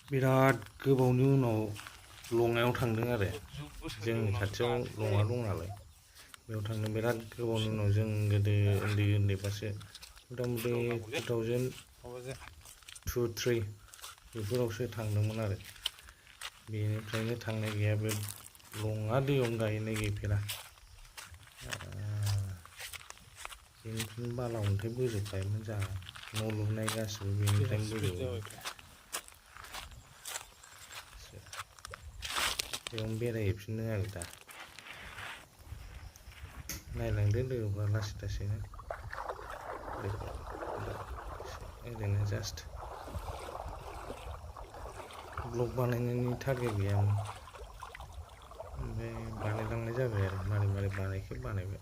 बिराद गोबावनि उनाव लङायाव थांदों आरो जोंनि खाथियाव लङा दं नालाय बेयाव थांनो बिराद गोबावनि उनाव जों गोदो उन्दैबासो मथा मथि 2002-3 बेफोरावसो थांदोंमोन आरो बेनिफ्रायनो थांनाय गैया। बे लङा दैयावनो गायनाय गैफेरा। बेनिफ्रायनो बाला अन्थाइ बोजोबखायोमोन जोंहा न' लुनाय गासिबो बेनिफ्रायनो बोजोबो। बेयावनो बेरायहैफिनदों आरो दा नायलांदो लोगोफ्रा लासै लासैनो ओरैनो जास्ट ब्लग बानायनायनि टारगेट गैयामोन, ओमफ्राय बानायलांनाय जाबाय आरो मारै मारै बानायखो बानायबाय।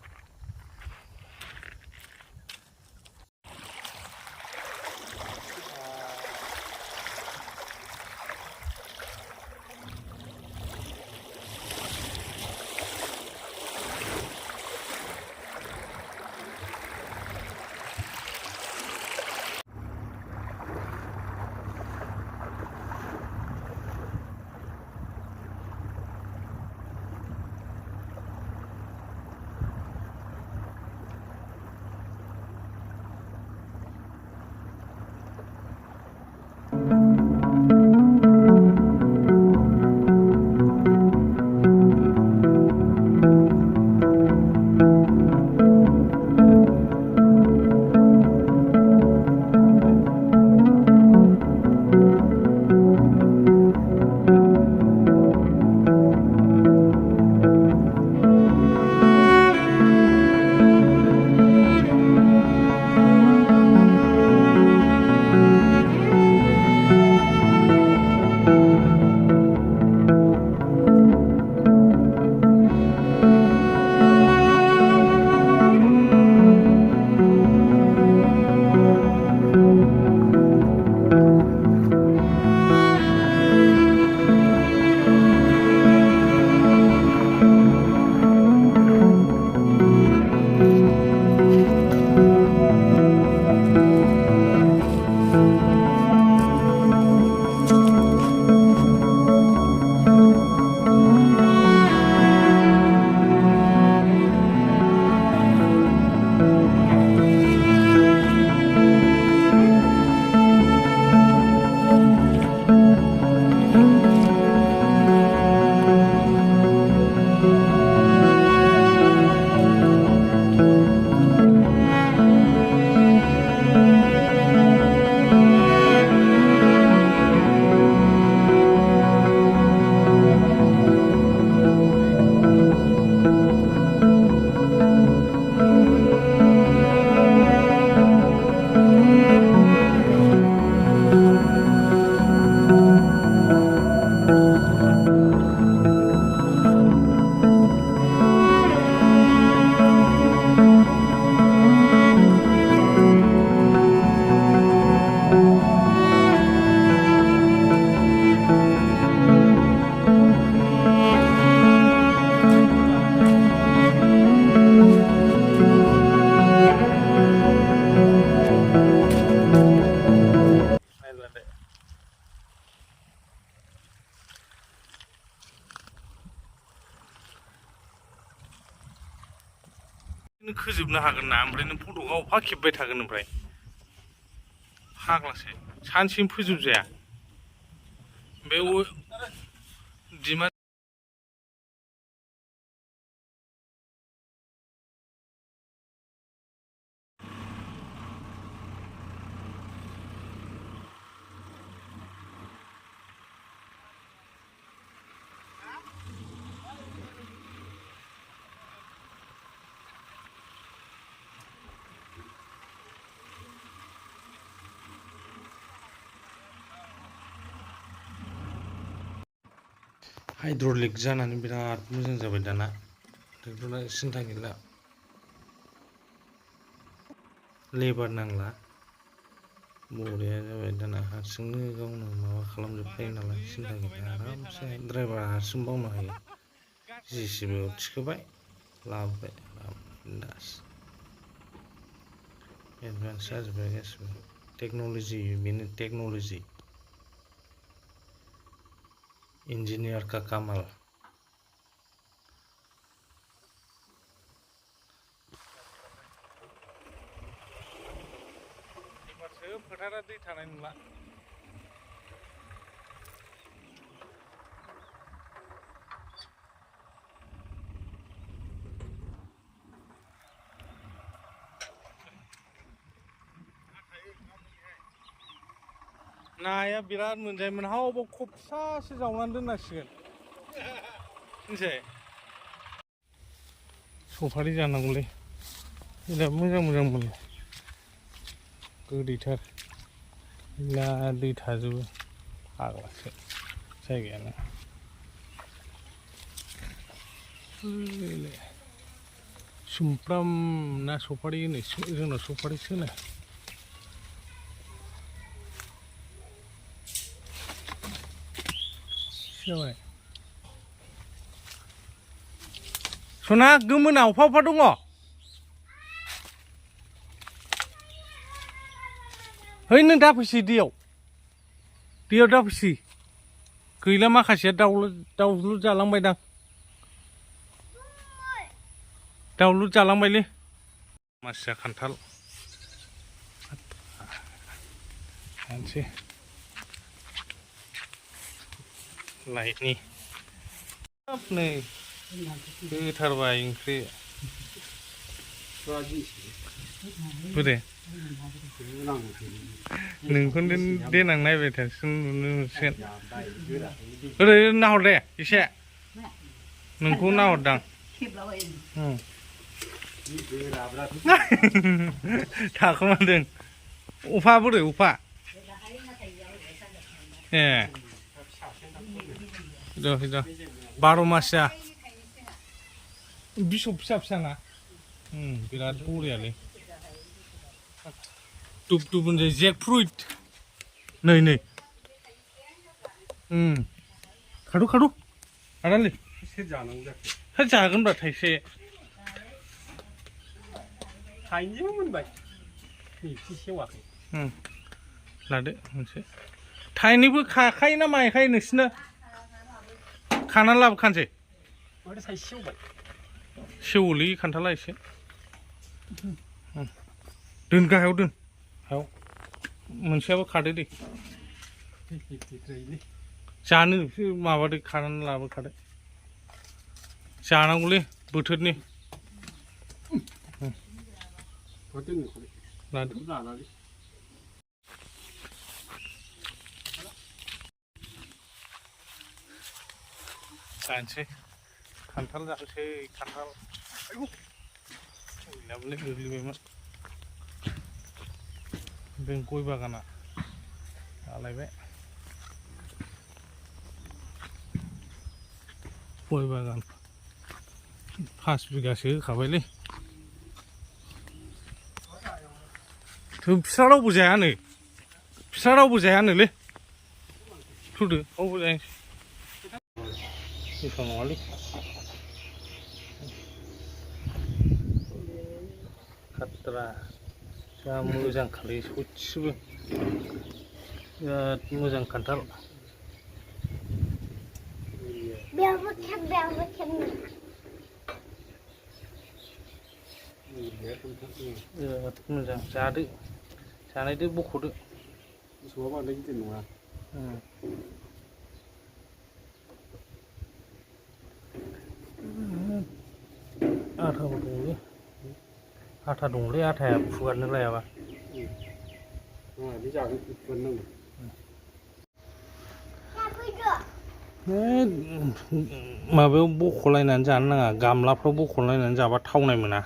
खोजोबनो हागोन ना, ओमफ्राय नों फट'खौ अफा खेबबाय थागोन, ओमफ्राय फाग्लासो सानसेनो फोजोबजाया बे दिमा हाइद्र'लिक जानानै बिराद मोजां जाबाय दाना ट्रेक्टरना सिन्था गैला, लेबार नांला, बरिया जाबाय दाना हारसिंनो गावनो माबा खालामजोबखायो नालाय सिन्था गैला, आरामसे ड्राइभारा हारसिं मावनो हायो। जेसिबिआव थिखोबाय लाबोबाय बिन्दास एडभान्स जाजोब्बाय गासिबो टेक्न'लजि, बेनो टेक्न'लजि। इंजीनियर का कमाल एबारसो फोथारा दै थानाय नंला नाया बिराद मोनजायोमोन हावबो खबसासो जावनानै दोननांसिगोन मिथिबाय सफारि जानांगौलै बिराद मोजां मोजां मोनो गोदैथार मेरला दै थाजोबो फाग्लासो जायगायानो सुमफ्राम ना सफारि होनो जोंनाव सफारिसो होनो जाबाय सना गोमोना अफा अफा दङ है नों दाफैसै दैयाव दाफैसै गैला माखासेया दाउलु जालांबायदां दाउलु जालांबायलै मासिया खान्थाल जानोसै लाइटनि नै होथारबाय ओंख्रि बोरे नोंखौनो देनां नायबाय थासिगोन नुनो मोनसिगोन ओरै नाहर दे एसे नोंखौ नाहरदां थाखोमादों अफा बोरै अफा ए द' 12 मासिया बिसब फिसा ना बिराद बरियालै दुब होनजायो जेक फ्रुइट नै खादु आदालै जागोनब्रा थाइसे थाइनैबो मोनबाय एसे सेवाखै लादो मोनसे थाइनैबो खाखायो ना मायखायो नोंसिनो खानानै लाबोखानोसै माथो थाइसे सेवबाय सेवोलै खान्थाला एसे दोन गाहायाव दोन हायाव मोनसेयाबो खादो दे जानो माबादो खानानै लाबोखादो जानांगौलै बोथोरनि लादो जानोसै खान्थाल जानोसै खान्थाल गैलाबोलै गोग्लैबायमोन बे गय बागाना जालायबाय गय बागान 5 बिगासो होखाबायलै फिसा रावबो जायानोलै थुदो रावबो जायासै बेसां नङालै खात्रा जा मोजां खालै सयथिबो बिराद मोजां खान्थाल बिराद मोजां जादो जानायदो बख'दो मोसौआ बांद्राय गिदिर नङा आथा दंलै आथाया फुगारनो लायाबा माबायाव बख'लायनानै जानो नाङा गामलाफ्राव बख'लायनानै जाबा थावनाय मोना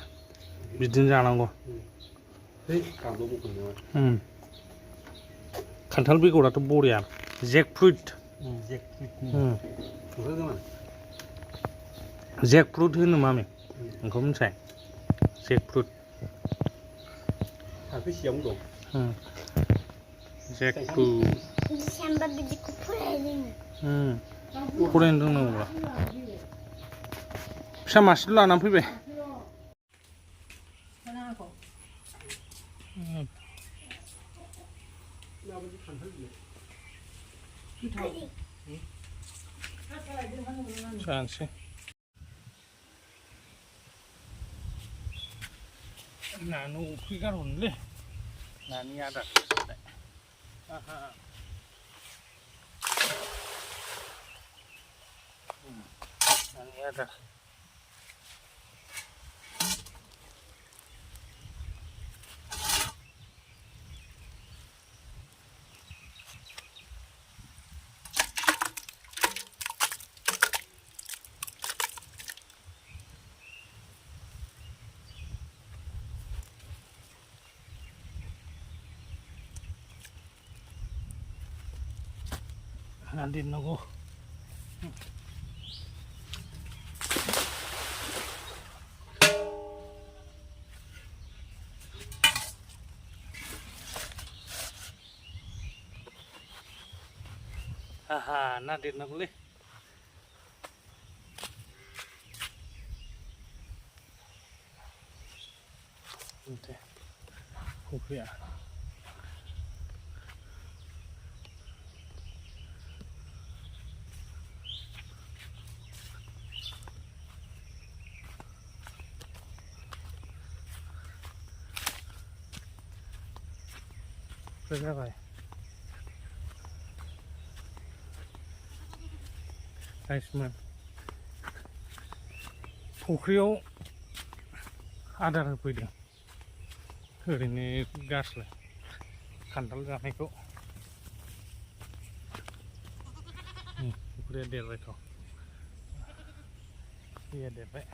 बिदिनो जानांगौ खान्थाल बेगराथ' बरिया जेक फ्रुइट होनो मामि नोंखौ मिथिया जेक फ्रुइट बेसेबां दं जेक फ्रुइट फरायनो रोंनांगौब्ला फिसा मासेल' लानानै फैबाय जानोसै नानो अफ्रि गारहरनोलै नानि आदार नानि आदार दोननांगौ ना दोननांगौलै फुख्रिया जाबाय गाइसमोन फुख्रियाव आदार होफैदों ओरैनो गारस्लाय खान्थाल जानायखौ फुख्रिया देरबायथ' दैया देरबाय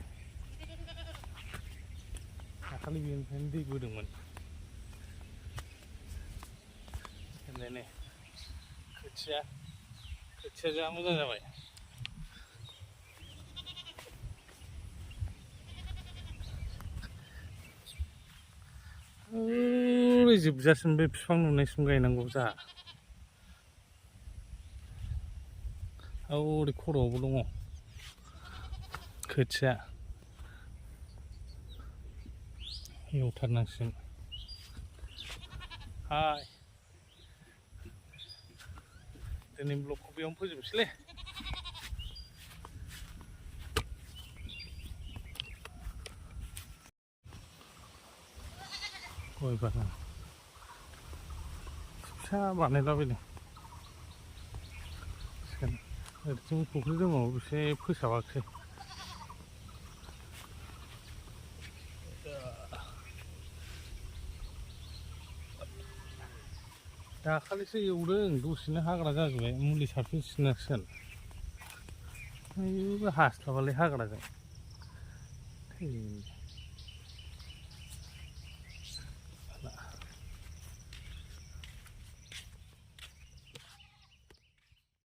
दाखालि बेनिफ्रायनो दै बोदोंमोन नै खोथिया जा मोजां जाबाय ओरै जोबजासिम बे बिफां नुनायसिम गायनांगौ जोंहा ओरै खर'आवबो दङ खोथिया एवथारनांसिगोन हाय दिनै ब्लगखौ बेयावनो फोजोबनोसैलै गय बागान फिसा बानायलाबायदों ओरैथिं फुख्रि दङ एसे फोसाबाखिसै दाखालिसो एवदों दसेनो हाग्रा जाजोब्बाय मुलि सारफिनसिगोन आयु हास्लाबालै हाग्राजों